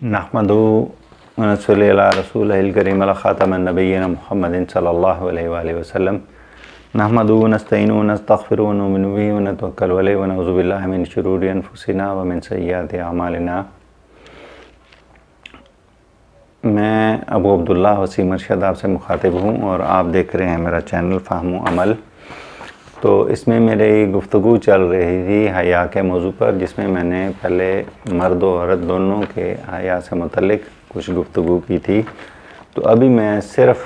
نحمدہ ونصلی علی رسولہ الکریم خاتم النبیین محمد صلی اللہ علیہ وآلہ وسلم نحمدہ ونستعینہ ونستغفرہ ونؤمن بہ ونتوکل علیہ ونعوذ باللہ من شرور انفسنا ومن سیئات اعمالنا۔ میں ابو عبداللہ وسیم ارشد آپ سے مخاطب ہوں اور آپ دیکھ رہے ہیں میرا چینل فہم و عمل۔ تو اس میں میری گفتگو چل رہی تھی حیا کے موضوع پر، جس میں نے پہلے مرد و عورت دونوں کے حیا سے متعلق کچھ گفتگو کی تھی۔ تو ابھی میں صرف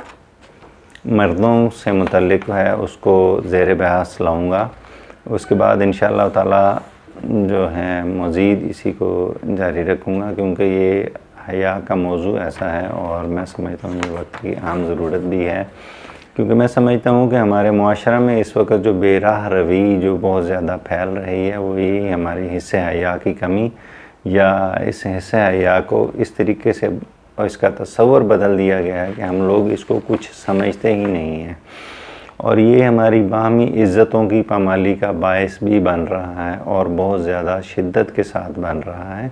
مردوں سے متعلق اس کو زیر بحث لاؤں گا۔ اس کے بعد انشاءاللہ تعالی جو ہے مزید اسی کو جاری رکھوں گا، کیونکہ یہ حیا کا موضوع ایسا ہے اور میں سمجھتا ہوں یہ وقت کی اہم ضرورت بھی ہے، کیونکہ میں سمجھتا ہوں کہ ہمارے معاشرہ میں اس وقت جو بے راہ روی جو بہت زیادہ پھیل رہی ہے، وہ یہی ہماری حصہ حیا کی کمی، یا اس حصہ حیا کو اس طریقے سے اور اس کا تصور بدل دیا گیا ہے کہ ہم لوگ اس کو کچھ سمجھتے ہی نہیں ہیں، اور یہ ہماری باہمی عزتوں کی پامالی کا باعث بھی بن رہا ہے اور بہت زیادہ شدت کے ساتھ بن رہا ہے،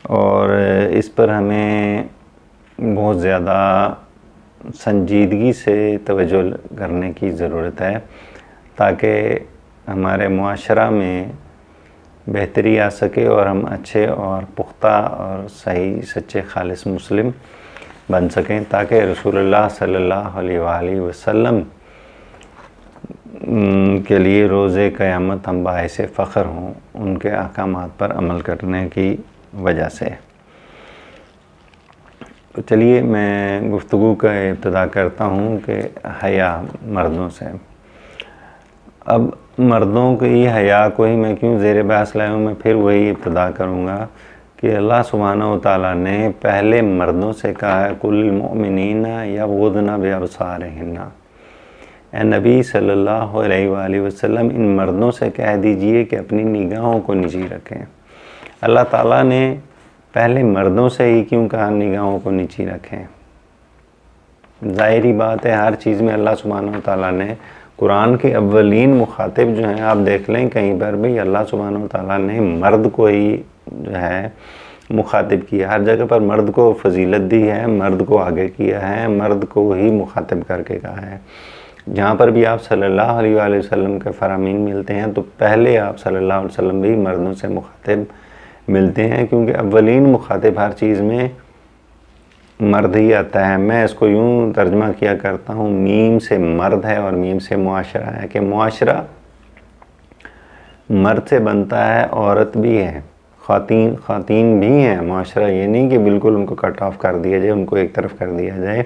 اور اس پر ہمیں بہت زیادہ سنجیدگی سے توجہ کرنے کی ضرورت ہے، تاکہ ہمارے معاشرہ میں بہتری آ سکے اور ہم اچھے اور پختہ اور صحیح سچے خالص مسلم بن سکیں، تاکہ رسول اللہ صلی اللہ علیہ وآلہ وسلم کے لیے روز قیامت ہم باعث فخر ہوں ان کے احکامات پر عمل کرنے کی وجہ سے۔ تو چلیے میں گفتگو کا ابتدا کرتا ہوں کہ حیا مردوں سے۔ اب مردوں کی حیا کو ہی میں کیوں زیر بحث لایا ہوں، میں پھر وہی ابتدا کروں گا کہ اللہ سبحانہ وتعالیٰ نے پہلے مردوں سے کہا ہے کل المؤمنین یغضضن بابصارہن، اے نبی صلی اللہ علیہ وآلہ وسلم ان مردوں سے کہہ دیجئے کہ اپنی نگاہوں کو نیچی رکھیں۔ اللہ تعالیٰ نے پہلے مردوں سے ہی کیوں کہا نگاہوں کو نیچی رکھیں؟ ظاہری بات ہے، ہر چیز میں اللہ سبحانہ وتعالیٰ نے قرآن کے اولین مخاطب جو ہیں آپ دیکھ لیں کہیں پر بھی اللہ سبحانہ وتعالیٰ نے مرد کو ہی جو ہے مخاطب کیا، ہر جگہ پر مرد کو فضیلت دی ہے، مرد کو آگے کیا ہے، مرد کو ہی مخاطب کر کے کہا ہے۔ جہاں پر بھی آپ صلی اللہ علیہ وآلہ وسلم کے فرامین ملتے ہیں تو پہلے آپ صلی اللہ علیہ وسلم بھی مردوں سے مخاطب ملتے ہیں، کیونکہ اولین مخاطب ہر چیز میں مرد ہی آتا ہے۔ میں اس کو یوں ترجمہ کیا کرتا ہوں، میم سے مرد ہے اور میم سے معاشرہ ہے، کہ معاشرہ مرد سے بنتا ہے، عورت بھی ہے، خواتین بھی ہیں۔ معاشرہ یہ نہیں کہ بالکل ان کو کٹ آف کر دیا جائے، ان کو ایک طرف کر دیا جائے،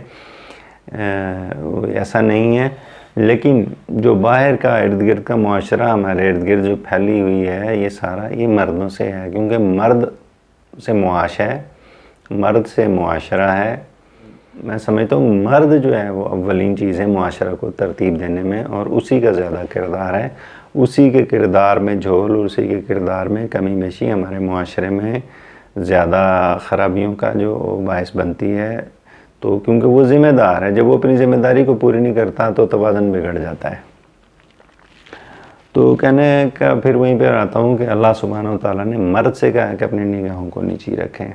ایسا نہیں ہے، لیکن جو باہر کا ارد گرد کا معاشرہ ہمارے ارد گرد جو پھیلی ہوئی ہے، یہ سارا یہ مردوں سے ہے، کیونکہ مرد سے معاش ہے، مرد سے معاشرہ ہے۔ میں سمجھتا ہوں مرد جو ہے وہ اولین چیز ہے معاشرہ کو ترتیب دینے میں، اور اسی کا زیادہ کردار ہے، اسی کے کردار میں جھول اور اسی کے کردار میں کمی بیشی ہمارے معاشرے میں زیادہ خرابیوں کا جو باعث بنتی ہے۔ تو کیونکہ وہ ذمہ دار ہے، جب وہ اپنی ذمہ داری کو پوری نہیں کرتا تو توازن بگڑ جاتا ہے۔ تو کہنے کا پھر وہیں پہ آتا ہوں کہ اللہ سبحانہ وتعالیٰ نے مرد سے کہا کہ اپنی نگاہوں کو نیچی رکھیں۔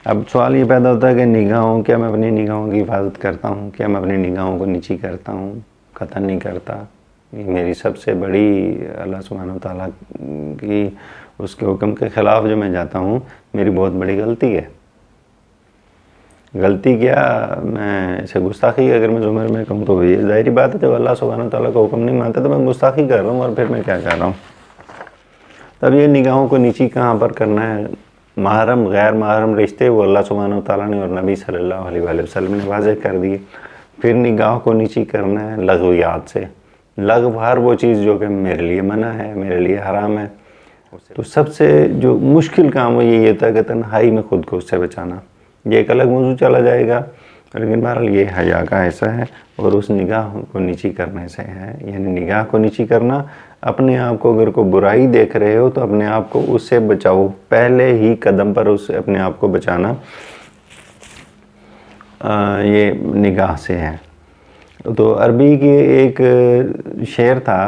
اب سوال یہ پیدا ہوتا ہے کہ نگاہوں، کیا میں اپنی نگاہوں کی حفاظت کرتا ہوں؟ کیا میں اپنی نگاہوں کو نیچی کرتا ہوں؟ قطعاً نہیں کرتا۔ یہ میری سب سے بڑی اللہ سبحانہ وتعالیٰ کی اس کے حکم کے خلاف جو میں جاتا ہوں، میری بہت بڑی غلطی ہے۔ غلطی کیا، میں اسے گستاخی اگر میں زمر میں کہوں تو یہ ظاہری بات ہے، جب اللہ سبحانہ وتعالیٰ کا حکم نہیں مانتا تو میں گستاخی کر رہا ہوں، اور پھر میں کیا کر رہا ہوں؟ تب یہ نگاہوں کو نیچی کہاں پر کرنا ہے؟ محرم غیر محرم رشتے وہ اللہ سبحانہ وتعالیٰ نے اور نبی صلی اللہ علیہ وآلہ وسلم نے واضح کر دیے۔ پھر نگاہوں کو نیچی کرنا ہے لغویات سے، لغو ہر وہ چیز جو کہ میرے لیے منع ہے، میرے لیے حرام ہے۔ تو سب سے جو مشکل کام وہ یہی ہوتا ہے کہ تنہائی میں خود کو اس سے بچانا۔ یہ ایک الگ موضوع چلا جائے گا، لیکن بہرحال یہ حیا کا حصہ ہے اور اس نگاہ کو نیچی کرنے سے ہے، یعنی نگاہ کو نیچی کرنا۔ اپنے آپ کو اگر کوئی برائی دیکھ رہے ہو تو اپنے آپ کو اس سے بچاؤ، پہلے ہی قدم پر اس سے اپنے آپ کو بچانا یہ نگاہ سے ہے۔ تو عربی کی ایک شعر تھا،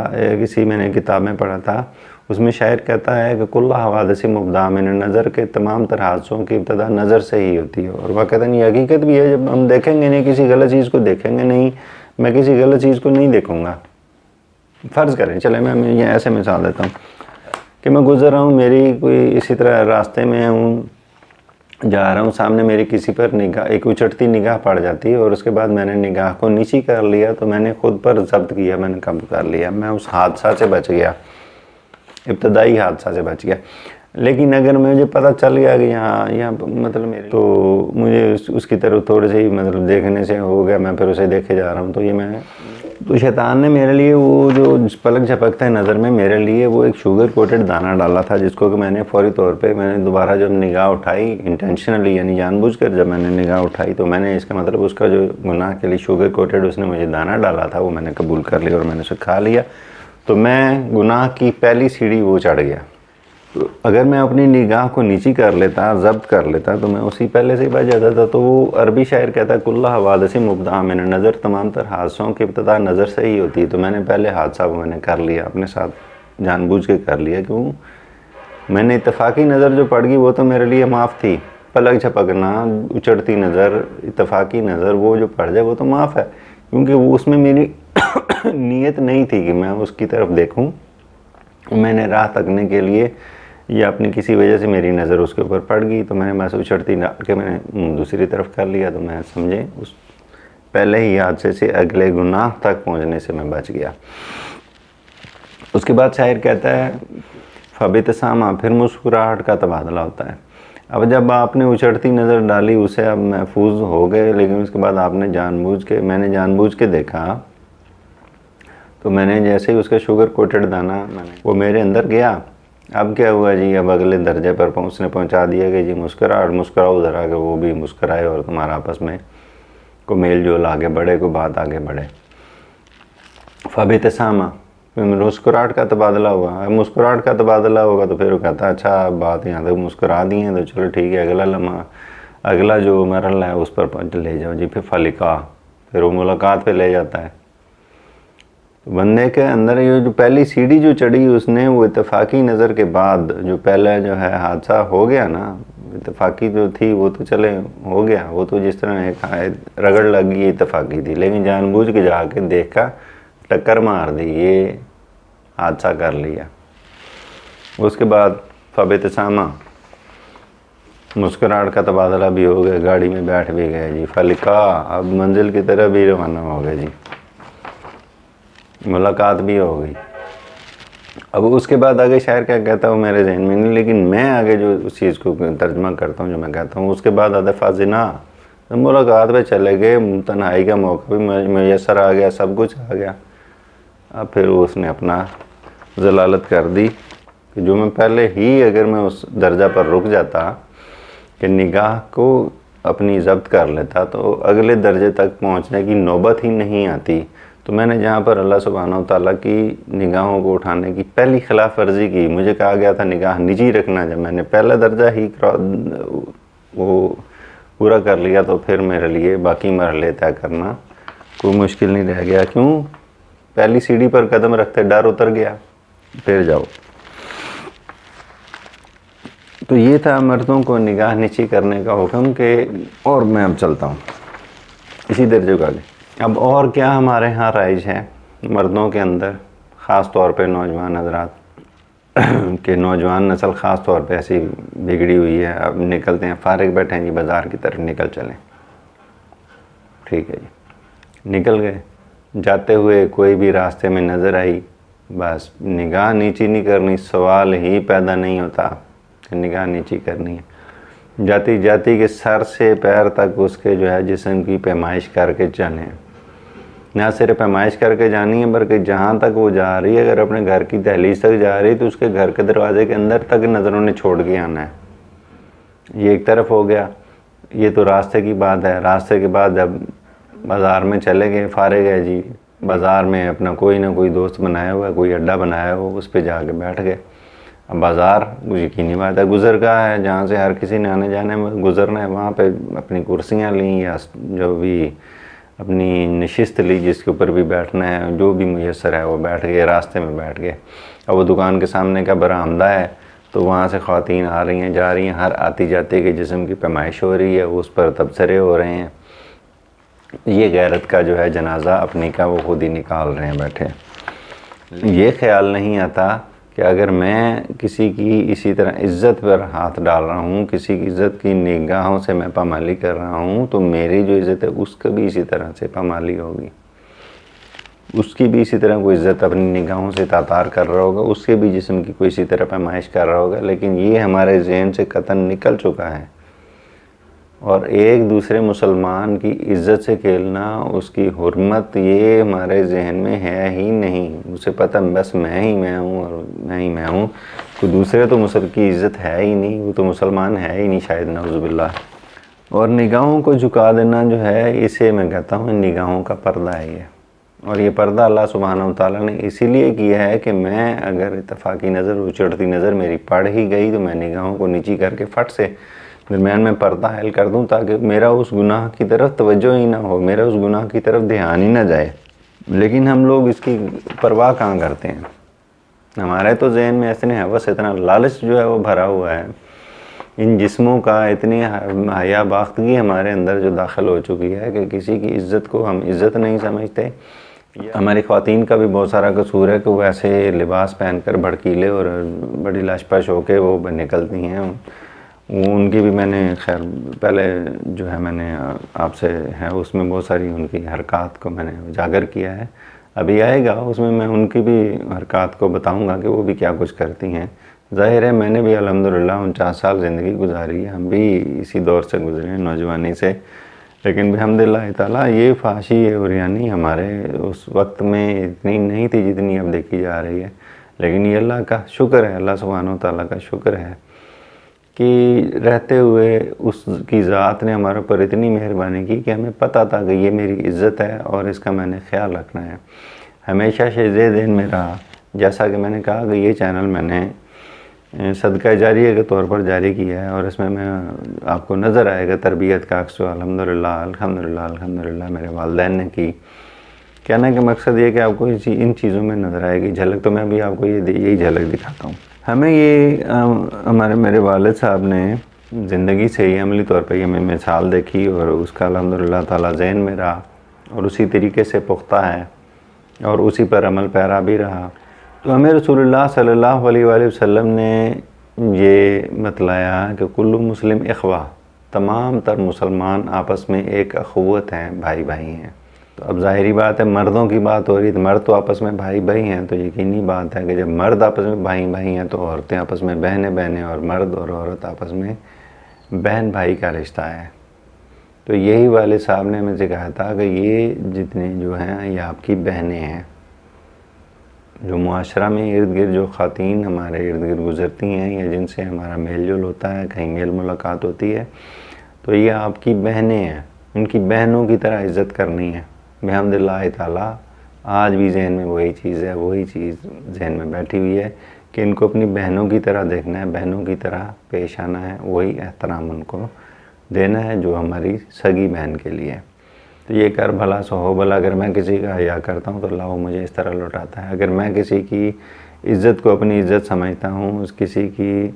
کسی میں نے کتاب میں پڑھا تھا، اس میں شاعر کہتا ہے کہ کل حوادث مبدا من نظر کے تمام تر حادثوں کی ابتدا نظر سے ہی ہوتی ہے، اور واقعتاً یہ حقیقت بھی ہے۔ جب ہم دیکھیں گے نہیں، کسی غلط چیز کو دیکھیں گے نہیں، میں کسی غلط چیز کو نہیں دیکھوں گا۔ فرض کریں، چلے میں یہ ایسے مثال دیتا ہوں کہ میں گزر رہا ہوں، میری کوئی اسی طرح راستے میں ہوں، جا رہا ہوں، سامنے میری کسی پر نگاہ، ایک اچٹتی نگاہ پڑ جاتی ہے، اور اس کے بعد میں نے نگاہ کو نیچی کر لیا، تو میں نے خود پر ضبط کیا، میں نے قبض کر لیا، میں اس حادثہ سے بچ گیا، ابتدائی حادثہ سے بچ گیا۔ لیکن اگر مجھے پتہ چل گیا کہ یہاں مطلب میرے، تو مجھے اس کی طرف تھوڑے سے ہی مطلب دیکھنے سے ہو گیا، میں پھر اسے دیکھے جا رہا ہوں، تو شیطان نے میرے لیے وہ جو پلک جھپکتا ہے نظر میں، میرے لیے وہ ایک شوگر کوٹڈ دانہ ڈالا تھا، جس کو کہ میں نے فوری طور پہ میں نے دوبارہ جب نگاہ اٹھائی انٹینشنلی، یعنی جان بوجھ کر جب میں نے نگاہ اٹھائی، تو میں نے اس کا مطلب اس کا جو گناہ کے لیے شوگر کوٹڈ اس نے مجھے دانہ ڈالا تھا، وہ میں نے قبول کر لیا اور میں نے اسے کھا لیا، تو میں گناہ کی پہلی سیڑھی وہ چڑھ گیا۔ تو اگر میں اپنی نگاہ کو نیچی کر لیتا، ضبط کر لیتا، تو میں اسی پہلے سے ہی بچ جاتا تھا۔ تو وہ عربی شاعر کہتا ہے کل حوادث مبدا من نظر، تمام تر حادثوں کی ابتدا نظر سے ہی ہوتی ہے، تو میں نے پہلے حادثہ کو میں نے کر لیا، اپنے ساتھ جان بوجھ کے کر لیا، کیوں میں نے اتفاقی نظر جو پڑ گئی وہ تو میرے لیے معاف تھی، پلک جھپکنا، اچڑتی نظر، اتفاقی نظر وہ جو پڑ جائے وہ تو معاف ہے، کیونکہ وہ اس میں میری نیت نہیں تھی کہ میں اس کی طرف دیکھوں، میں نے راہ تکنے کے لیے یا اپنی کسی وجہ سے میری نظر اس کے اوپر پڑ گئی، تو میں نے بس اچڑتی کہ میں نے دوسری طرف کر لیا، تو میں سمجھے اس پہلے ہی حادثے سے اگلے گناہ تک پہنچنے سے میں بچ گیا۔ اس کے بعد شاعر کہتا ہے فبتسامہ، پھر مسکراہٹ کا تبادلہ ہوتا ہے۔ اب جب آپ نے اچڑتی نظر ڈالی، اسے اب محفوظ ہو گئے، لیکن اس کے بعد آپ نے میں نے جان بوجھ کے دیکھا، تو میں نے جیسے ہی اس کا شوگر کوٹڈ دانہ وہ میرے اندر گیا، اب کیا ہوا جی، اب اگلے درجے پر اس نے پہنچا دیا کہ جی مسکراؤ ذرا، کہ وہ بھی مسکرائے اور تمہارا آپس میں کو میل جول آگے بڑھے، کو بات آگے بڑھے۔ فبتسامہ، مسکراہٹ کا تبادلہ ہوا، مسکراہٹ کا تبادلہ ہوگا تو پھر وہ کہتا ہے اچھا بات یہاں تک مسکرا دی ہیں تو چلو ٹھیک ہے، اگلا لمحہ، اگلا جو مرحلہ ہے اس پر لے جاؤ جی، پھر فلقا، پھر وہ ملاقات پہ لے جاتا ہے۔ بندے کے اندر یہ جو پہلی سیڑھی جو چڑھی اس نے، وہ اتفاقی نظر کے بعد جو پہلا جو ہے حادثہ ہو گیا نا، اتفاقی جو تھی وہ تو چلے ہو گیا، وہ تو جس طرح ایک رگڑ لگ گئی اتفاقی تھی، لیکن جان بوجھ کے جا کے دیکھا، ٹکر مار دی، یہ حادثہ کر لیا۔ اس کے بعد فبتسامہ، مسکراہٹ کا تبادلہ بھی ہو گیا، گاڑی میں بیٹھ بھی گئے جی، فلقا، اب منزل کی طرف بھی روانہ ہو گئے جی، ملاقات بھی ہو گئی۔ اب اس کے بعد آگے شاعر کیا کہتا ہوں میرے ذہن میں نہیں، لیکن میں آگے جو اس چیز کو ترجمہ کرتا ہوں جو میں کہتا ہوں، اس کے بعد آدھا زنا، ملاقات پہ چلے گئے، تنہائی کا موقع بھی میسر آ گیا، سب کچھ آ گیا، اب پھر اس نے اپنا ضلالت کر دی کہ جو میں پہلے ہی اگر میں اس درجہ پر رک جاتا کہ نگاہ کو اپنی ضبط کر لیتا تو اگلے درجے تک پہنچنے کی نوبت ہی نہیں آتی۔ تو میں نے جہاں پر اللہ سبحانہ وتعالیٰ کی نگاہوں کو اٹھانے کی پہلی خلاف ورزی کی، مجھے کہا گیا تھا نگاہ نیچی رکھنا، جب میں نے پہلا درجہ ہی وہ پورا کر لیا تو پھر میرے لیے باقی مرحلے طے کرنا کوئی مشکل نہیں رہ گیا، کیوں پہلی سیڑھی پر قدم رکھتے ڈر اتر گیا، پھر جاؤ۔ تو یہ تھا مردوں کو نگاہ نیچی کرنے کا حکم کہ، اور میں اب چلتا ہوں اسی درجے کا آگے۔ اب اور کیا ہمارے ہاں رائج ہے مردوں کے اندر، خاص طور پہ نوجوان حضرات کہ نوجوان نسل خاص طور پہ ایسی بگڑی ہوئی ہے، اب نکلتے ہیں فارغ بیٹھے ہیں جی، بازار کی طرف نکل چلیں، ٹھیک ہے جی، نکل گئے، جاتے ہوئے کوئی بھی راستے میں نظر آئی، بس نگاہ نیچی نہیں کرنی، سوال ہی پیدا نہیں ہوتا کہ نگاہ نیچی کرنی ہے، جاتی جاتی کہ سر سے پیر تک اس کے جو ہے جسم کی پیمائش کر کے چلیں، نہ صرف پیمائش کر کے جانی ہے بلکہ جہاں تک وہ جا رہی ہے، اگر اپنے گھر کی دہلیز تک جا رہی ہے تو اس کے گھر کے دروازے کے اندر تک نظروں نے چھوڑ کے آنا ہے۔ یہ ایک طرف ہو گیا، یہ تو راستے کی بات ہے۔ راستے کے بعد جب بازار میں چلے گئے، فارغ ہے جی، بازار میں اپنا کوئی نہ کوئی دوست بنایا ہوا ہے، کوئی اڈا بنایا ہوا، اس پہ جا کے بیٹھ گئے۔ اب بازار یقینی بات ہے گزر گاہ ہے، جہاں سے ہر کسی نے آنے جانے میں گزرنا ہے، وہاں پہ اپنی کرسیاں لیں یا جو بھی اپنی نشست لی جس کے اوپر بھی بیٹھنا ہے، جو بھی میسر ہے وہ بیٹھ گئے، راستے میں بیٹھ گئے۔ اب وہ دکان کے سامنے کا برآمدہ ہے تو وہاں سے خواتین آ رہی ہیں جا رہی ہیں، ہر آتی جاتی کے جسم کی پیمائش ہو رہی ہے، اس پر تبصرے ہو رہے ہیں۔ یہ غیرت کا جو ہے جنازہ اپنی کا وہ خود ہی نکال رہے ہیں بیٹھے۔ یہ خیال نہیں آتا کہ اگر میں کسی کی اسی طرح عزت پر ہاتھ ڈال رہا ہوں، کسی کی عزت کی نگاہوں سے میں پامالی کر رہا ہوں، تو میری جو عزت ہے اس کا بھی اسی طرح سے پامالی ہوگی، اس کی بھی اسی طرح کوئی عزت اپنی نگاہوں سے تاتار کر رہا ہوگا، اس کے بھی جسم کی کوئی اسی طرح پیمائش کر رہا ہوگا۔ لیکن یہ ہمارے ذہن سے قطعاً نکل چکا ہے، اور ایک دوسرے مسلمان کی عزت سے کھیلنا، اس کی حرمت، یہ ہمارے ذہن میں ہے ہی نہیں۔ اسے پتہ بس میں ہی میں ہوں اور میں ہی میں ہوں، کوئی دوسرے تو مسلمان کی عزت ہے ہی نہیں، وہ تو مسلمان ہے ہی نہیں شاید، نعوذ باللہ۔ اور نگاہوں کو جھکا دینا جو ہے، اسے میں کہتا ہوں نگاہوں کا پردہ ہے یہ، اور یہ پردہ اللہ سبحانہ وتعالیٰ نے اسی لیے کیا ہے کہ میں اگر اتفاقی نظر، اچڑتی نظر میری پڑ ہی گئی تو میں نگاہوں کو نیچی کر کے فٹ سے درمیان میں پردہ حائل کر دوں، تاکہ میرا اس گناہ کی طرف توجہ ہی نہ ہو، میرا اس گناہ کی طرف دھیان ہی نہ جائے۔ لیکن ہم لوگ اس کی پرواہ کہاں کرتے ہیں؟ ہمارے تو ذہن میں اتنے ہوس، اتنا لالچ جو ہے وہ بھرا ہوا ہے ان جسموں کا، اتنی حیا باختگی ہمارے اندر جو داخل ہو چکی ہے کہ کسی کی عزت کو ہم عزت نہیں سمجھتے۔ ہماری خواتین کا بھی بہت سارا قصور ہے کہ وہ ایسے لباس پہن کر بھڑکیلے اور بڑی لاش پش ہو کے وہ نکلتی ہیں۔ ان کی بھی میں نے خیر پہلے جو ہے میں نے آپ سے ہے اس میں بہت ساری ان کی حرکات کو میں نے اجاگر کیا ہے، ابھی آئے گا اس میں ان کی بھی حرکات کو بتاؤں گا کہ وہ بھی کیا کچھ کرتی ہیں۔ ظاہر ہے میں نے بھی الحمدللہ 49 سال زندگی گزاری ہے، ہم بھی اسی دور سے گزرے ہیں، نوجوانی سے، لیکن بحمدللہ تعالیٰ یہ فحاشی عریانی ہمارے اس وقت میں اتنی نہیں تھی جتنی اب دیکھی جا رہی ہے۔ لیکن یہ اللہ کا شکر ہے، اللہ سبحانہ وتعالیٰ کا شکر ہے کہ رہتے ہوئے اس کی ذات نے ہمارے اوپر اتنی مہربانی کی کہ ہمیں پتہ تھا کہ یہ میری عزت ہے اور اس کا میں نے خیال رکھنا ہے۔ ہمیشہ سے ذہن میں رہا، جیسا کہ میں نے کہا کہ یہ چینل میں نے صدقہ جاریہ کے طور پر جاری کیا ہے، اور اس میں آپ کو نظر آئے گا تربیت کا عکس الحمدللہ الحمدللہ الحمدللہ میرے والدین نے کی۔ کہنے کا مقصد یہ کہ آپ کو ان چیزوں میں نظر آئے گی جھلک، تو میں بھی آپ کو یہی جھلک دکھاتا ہوں۔ ہمیں یہ میرے والد صاحب نے زندگی سے ہی عملی طور پہ یہ میں مثال دیکھی، اور اس کا الحمدللہ تعالیٰ ذہن میں رہا، اور اسی طریقے سے پختہ ہے، اور اسی پر عمل پیرا بھی رہا۔ تو ہمیں رسول اللہ صلی اللہ علیہ وآلہ وسلم نے یہ بتلایا کہ کل مسلم اخوہ، تمام تر مسلمان آپس میں ایک اخوت ہیں، بھائی بھائی ہیں۔ تو اب ظاہری بات ہے مردوں کی بات ہو رہی ہے تو مرد تو آپس میں بھائی بھائی ہیں، تو یقینی بات ہے کہ جب مرد آپس میں بھائی بھائی ہیں تو عورتیں آپس میں بہنیں بہنیں، اور مرد اور عورت آپس میں بہن بھائی کا رشتہ ہے۔ تو یہی والد صاحب نے ہمیں سکھایا تھا کہ یہ جتنے جو ہیں یہ آپ کی بہنیں ہیں۔ جو معاشرہ میں ارد گرد جو خواتین ہمارے ارد گرد گزرتی ہیں یا جن سے ہمارا میل جول ہوتا ہے، کہیں میل ملاقات ہوتی ہے، تو یہ آپ کی بہنیں ہیں، ان کی بہنوں کی طرح عزت کرنی ہے۔ بحمدللہ تعالیٰ آج بھی ذہن میں وہی چیز ہے، وہی چیز ذہن میں بیٹھی ہوئی ہے کہ ان کو اپنی بہنوں کی طرح دیکھنا ہے، بہنوں کی طرح پیش آنا ہے، وہی احترام ان کو دینا ہے جو ہماری سگی بہن کے لیے۔ تو یہ کر بھلا سو ہو بھلا، اگر میں کسی کا حیا کرتا ہوں تو اللہ وہ مجھے اس طرح لوٹاتا ہے۔ اگر میں کسی کی عزت کو اپنی عزت سمجھتا ہوں، کسی کی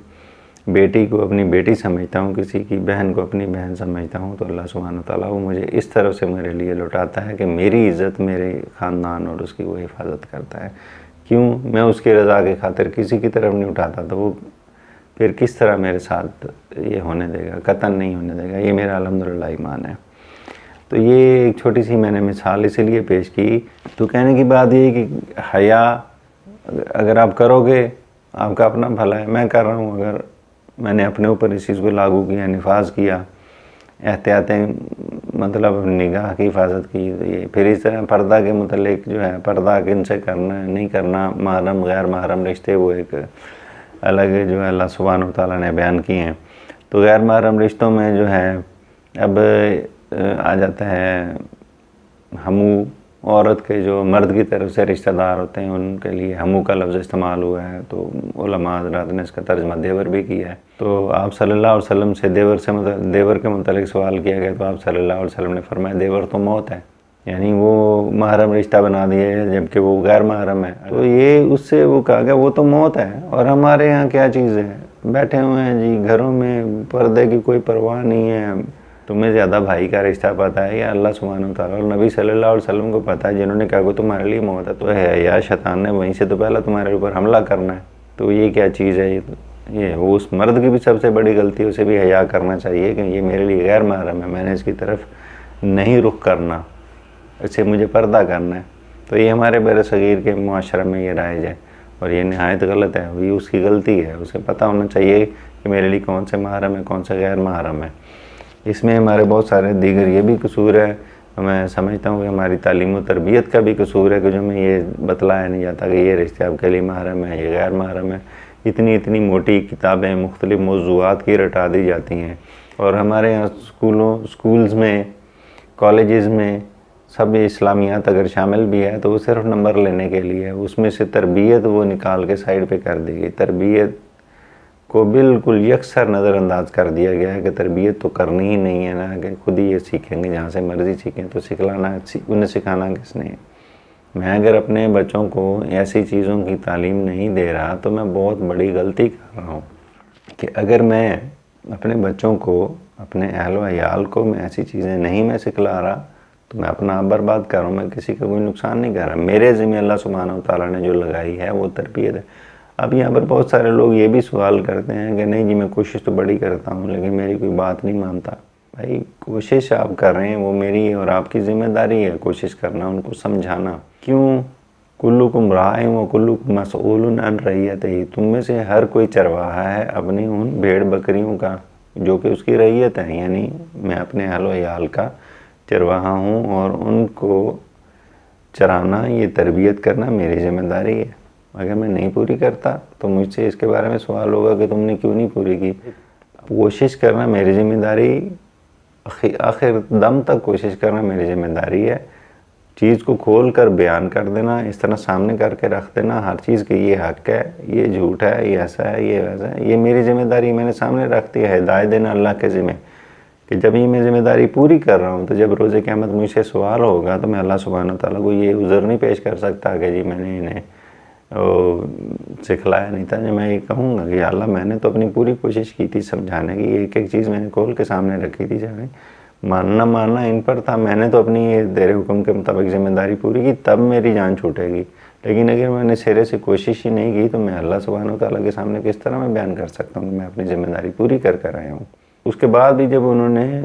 بیٹی کو اپنی بیٹی سمجھتا ہوں، کسی کی بہن کو اپنی بہن سمجھتا ہوں، تو اللہ سبحانہ وتعالیٰ وہ مجھے اس طرح سے میرے لیے لوٹاتا ہے کہ میری عزت میرے خاندان اور اس کی وہ حفاظت کرتا ہے۔ کیوں؟ میں اس کی رضا کی خاطر کسی کی طرف نہیں اٹھاتا تو وہ پھر کس طرح میرے ساتھ یہ ہونے دے گا؟ قطعاً نہیں ہونے دے گا۔ یہ میرا الحمدللہ ایمان ہے۔ تو یہ ایک چھوٹی سی میں نے مثال اسی لیے پیش کی۔ تو کہنے کی بات یہ کہ حیا اگر آپ کرو گے آپ کا اپنا بھلا ہے۔ میں کر رہا ہوں، اگر میں نے اپنے اوپر اس چیز کو لاگو کیا، نفاذ کیا، احتیاطیں مطلب نگاہ کی حفاظت کی، تو یہ پھر اس طرح پردہ کے متعلق جو ہے، پردہ کن سے کرنا ہے نہیں کرنا، محرم غیر محرم رشتے وہ ایک الگ جو ہے اللہ سبحانہ وتعالیٰ نے بیان کیے ہیں۔ تو غیر محرم رشتوں میں جو ہے اب آ جاتا ہے ہمو، عورت کے جو مرد کی طرف سے رشتہ دار ہوتے ہیں ان کے لیے ہمو کا لفظ استعمال ہوا ہے، تو علماء حضرات نے اس کا ترجمہ دیور بھی کیا ہے۔ تو آپ صلی اللہ علیہ وسلم سے دیور کے متعلق سوال کیا گیا تو آپ صلی اللہ علیہ وسلم نے فرمایا دیور تو موت ہے، یعنی وہ محرم رشتہ بنا دیا ہے جبکہ وہ غیر محرم ہے. تو یہ اس سے وہ کہا گیا وہ تو موت ہے. اور ہمارے یہاں کیا چیز ہے, بیٹھے ہوئے ہیں جی گھروں میں, پردے کی کوئی پرواہ نہیں ہے. تمہیں زیادہ بھائی کا رشتہ پتہ ہے یا اللہ سبحانہ و تعالیٰ اور نبی صلی اللہ علیہ وسلم کو پتہ ہے, جنہوں نے کہا کہ تمہارے لیے موت ہے, تو ہے یا شیطان نے وہیں سے تو پہلا تمہارے اوپر حملہ کرنا ہے. تو یہ کیا چیز ہے, یہ وہ اس مرد کی بھی سب سے بڑی غلطی ہے, اسے بھی حیا کرنا چاہیے کہ یہ میرے لیے غیر محرم ہے, میں نے اس کی طرف نہیں رخ کرنا, اسے مجھے پردہ کرنا ہے. تو یہ ہمارے بر صغیر کے معاشرے میں یہ رائج ہے اور یہ نہایت غلط ہے. یہ اس کی غلطی ہے, اسے پتہ ہونا چاہیے کہ میرے لیے کون سے محرم ہے کون سے غیر محرم ہے. اس میں ہمارے بہت سارے دیگر یہ بھی قصور ہے. میں سمجھتا ہوں کہ ہماری تعلیم و تربیت کا بھی قصور ہے کہ جو میں یہ بتلایا نہیں جاتا کہ یہ رشتے آپ کے لیے محرم ہے, یہ غیر محرم ہے. اتنی موٹی کتابیں مختلف موضوعات کی رٹا دی جاتی ہیں اور ہمارے یہاں سکولز میں, کالجز میں سب اسلامیات اگر شامل بھی ہے تو وہ صرف نمبر لینے کے لیے ہے. اس میں سے تربیت وہ نکال کے سائڈ پہ کر دی گئی. تربیت کو بالکل یکسر نظر انداز کر دیا گیا ہے کہ تربیت تو کرنی ہی نہیں ہے نا, کہ خود ہی یہ سیکھیں گے جہاں سے مرضی سیکھیں. تو انہیں سکھانا کس نے؟ میں اگر اپنے بچوں کو ایسی چیزوں کی تعلیم نہیں دے رہا تو میں بہت بڑی غلطی کر رہا ہوں. کہ اگر میں اپنے بچوں کو, اپنے اہل و عیال کو میں ایسی چیزیں نہیں میں سکھلا رہا تو میں اپنا آپ برباد کر رہا ہوں, میں کسی کا کوئی نقصان نہیں کر رہا. میرے ذمہ اللہ سبحانہ و تعالیٰ نے جو لگائی ہے وہ تربیت ہے. اب یہاں پر بہت سارے لوگ یہ بھی سوال کرتے ہیں کہ نہیں جی میں کوشش تو بڑی کرتا ہوں لیکن میری کوئی بات نہیں مانتا. بھائی کوشش آپ کر رہے ہیں وہ میری اور آپ کی ذمہ داری ہے کوشش کرنا, ان کو سمجھانا. کیوں؟ کلکم راع و کلکم مسئول عن رعیتہ. تم میں سے ہر کوئی چرواہا ہے اپنی ان بھیڑ بکریوں کا جو کہ اس کی رعیت ہے. یعنی میں اپنے اہل و عیال کا چرواہا ہوں اور ان کو چرانا, یہ تربیت کرنا میری ذمہ داری ہے. اگر میں نہیں پوری کرتا تو مجھ سے اس کے بارے میں سوال ہوگا کہ تم نے کیوں نہیں پوری کی. کوشش کرنا میری ذمہ داری, آخر دم تک کوشش کرنا میری ذمہ داری ہے. چیز کو کھول کر بیان کر دینا, اس طرح سامنے کر کے رکھ دینا ہر چیز کہ یہ حق ہے, یہ جھوٹ ہے, یہ ایسا ہے, یہ ویسا ہے, یہ میری ذمہ داری میں نے سامنے رکھ دی ہے. ہدایت دینا اللہ کے ذمہ کہ جب یہ میں ذمہ داری پوری کر رہا ہوں تو جب روز قیامت مجھ سے سوال ہوگا تو میں اللہ سبحانہ تعالیٰ کو یہ عذر نہیں پیش کر سکتا کہ جی میں نے انہیں سکھلایا نہیں تھا. جو میں یہ کہوں گا کہ اللہ میں نے تو اپنی پوری کوشش کی تھی سمجھانے کی, ایک ایک چیز میں نے کھول کے سامنے رکھی تھی. جب ماننا ان پر تھا, میں نے تو اپنی یہ تیرے حکم کے مطابق ذمہ داری پوری کی, تب میری جان چھوٹے گی. لیکن اگر میں نے سرے سے کوشش ہی نہیں کی تو میں اللہ سبحانہ تعالیٰ کے سامنے کس طرح میں بیان کر سکتا ہوں کہ میں اپنی ذمہ داری پوری کر آیا ہوں. اس کے بعد بھی جب انہوں نے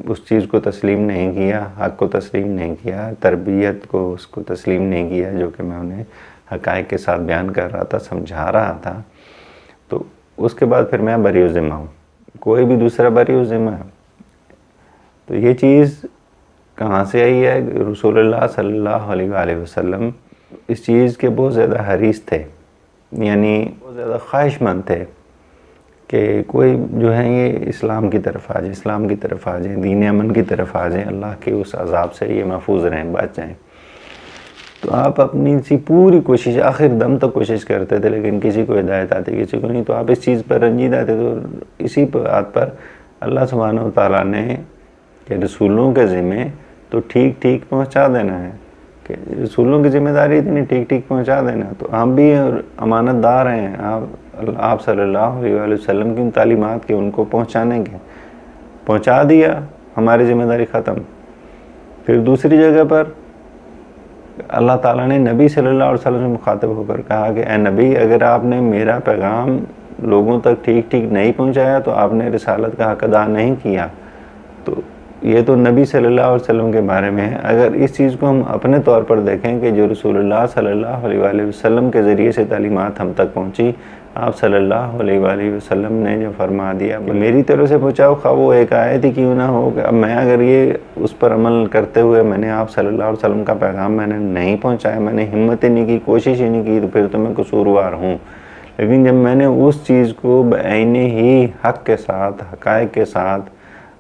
اس چیز کو تسلیم نہیں کیا, حق کو تسلیم نہیں کیا, تربیت کو اس کو تسلیم نہیں کیا جو کہ میں انہیں حقائق کے ساتھ بیان کر رہا تھا, سمجھا رہا تھا, تو اس کے بعد پھر میں بری ذمہ ہوں, کوئی بھی دوسرا بری ذمہ ہے. تو یہ چیز کہاں سے آئی ہے؟ رسول اللہ صلی اللہ علیہ وآلہ وسلم اس چیز کے بہت زیادہ حریص تھے, یعنی بہت زیادہ خواہش مند تھے کہ کوئی جو ہے یہ اسلام کی طرف آ جائے, اسلام کی طرف آ جائیں, دین امن کی طرف آ جائیں, اللہ کے اس عذاب سے یہ محفوظ رہیں, بچ جائیں. تو آپ اپنی سی پوری کوشش آخر دم تک کوشش کرتے تھے لیکن کسی کو ہدایت آتی کسی کو نہیں. تو آپ اس چیز پر رنجیدہ تھے. تو اسی بات پر اللہ سبحانہ و تعالیٰ نے کہ رسولوں کے ذمہ تو ٹھیک ٹھیک پہنچا دینا ہے, کہ رسولوں کی ذمہ داری اتنی ٹھیک ٹھیک پہنچا دینا. تو ہم بھی امانت دار ہیں, آپ صلی اللہ علیہ وآلہ وسلم کی ان تعلیمات کے ان کو پہنچانے کے, پہنچا دیا, ہماری ذمہ داری ختم. پھر دوسری جگہ پر اللہ تعالیٰ نے نبی صلی اللہ علیہ وسلم سے مخاطب ہو کر کہا کہ اے نبی, اگر آپ نے میرا پیغام لوگوں تک ٹھیک ٹھیک نہیں پہنچایا تو آپ نے رسالت کا حق ادا نہیں کیا. تو یہ تو نبی صلی اللہ علیہ وسلم کے بارے میں ہے. اگر اس چیز کو ہم اپنے طور پر دیکھیں کہ جو رسول اللہ صلی اللہ علیہ وآلہ وسلم کے ذریعے سے تعلیمات ہم تک پہنچی, آپ صلی اللہ علیہ وآلہ وسلم نے جو فرما دیا کہ میری طرف سے پہنچاؤ, خواہ وہ ایک آیت ہی کیوں نہ ہو, کہ اب میں اگر یہ اس پر عمل کرتے ہوئے میں نے آپ صلی اللہ علیہ وسلم کا پیغام میں نے نہیں پہنچایا, میں نے ہمت ہی نہیں کی, کوشش ہی نہیں کی, تو پھر تو میں قصوروار ہوں. لیکن جب میں نے اس چیز کو بعین ہی حق کے ساتھ, حقائق کے ساتھ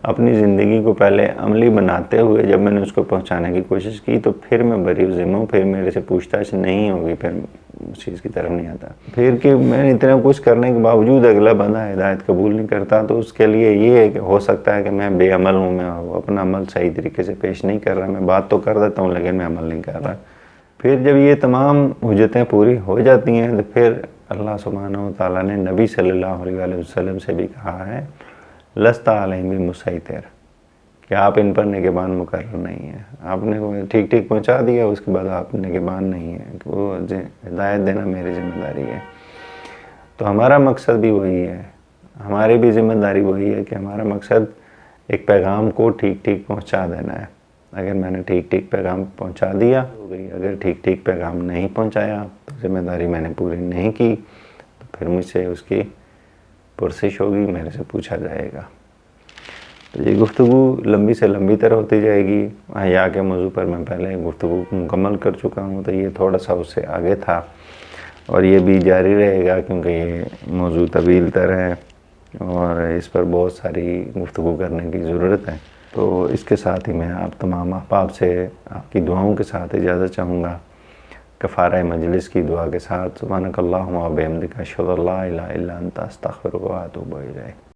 اپنی زندگی کو پہلے عملی بناتے ہوئے جب میں نے اس کو پہنچانے کی کوشش کی تو پھر میں بری ذمہ ہوں، پھر میرے سے پوچھ تاچھ نہیں ہوگی، پھر اس چیز کی طرف نہیں آتا۔ پھر کہ میں نے اتنا کچھ کرنے کے باوجود اگلا بندہ ہدایت قبول نہیں کرتا تو اس کے لیے یہ ہے کہ ہو سکتا ہے کہ میں بے عمل ہوں، میں اپنا عمل صحیح طریقے سے پیش نہیں کر رہا، میں بات تو کر دیتا ہوں لیکن میں عمل نہیں کر رہا۔ پھر جب یہ تمام حجتیں پوری ہو جاتی ہیں تو پھر اللہ سبحانہ و تعالیٰ نے نبی صلی اللہ علیہ وسلم سے بھی کہا ہے لست علیہم بمسیطر، کہ آپ ان پر نگہبان مقرر نہیں ہیں، آپ نے ٹھیک ٹھیک پہنچا دیا، اس کے بعد آپ نگہبان نہیں ہیں، کہ وہ ہدایت دینا میری ذمہ داری ہے۔ تو ہمارا مقصد بھی وہی ہے، ہماری بھی ذمہ داری وہی ہے کہ ہمارا مقصد ایک پیغام کو ٹھیک ٹھیک پہنچا دینا ہے۔ اگر میں نے ٹھیک ٹھیک پیغام پہنچا دیا ہو گئی، اگر ٹھیک ٹھیک پیغام نہیں پہنچایا تو ذمہ داری میں نے پوری نہیں کی تو پھر مجھ سے اس کی پرسش ہوگی، میرے سے پوچھا جائے گا۔ تو یہ گفتگو لمبی سے لمبی تر ہوتی جائے گی۔ حیا کے موضوع پر میں پہلے گفتگو مکمل کر چکا ہوں تو یہ تھوڑا سا اس سے آگے تھا اور یہ بھی جاری رہے گا کیونکہ یہ موضوع طویل تر ہے اور اس پر بہت ساری گفتگو کرنے کی ضرورت ہے۔ تو اس کے ساتھ ہی میں آپ تمام احباب سے آپ کی دعاؤں کے ساتھ اجازت چاہوں گا، کفارہ مجلس کی دعا کے ساتھ۔ سبحانک اللہم و بحمدک اشہد ان لا الہ الا انت استغفرک و اتوب الیک۔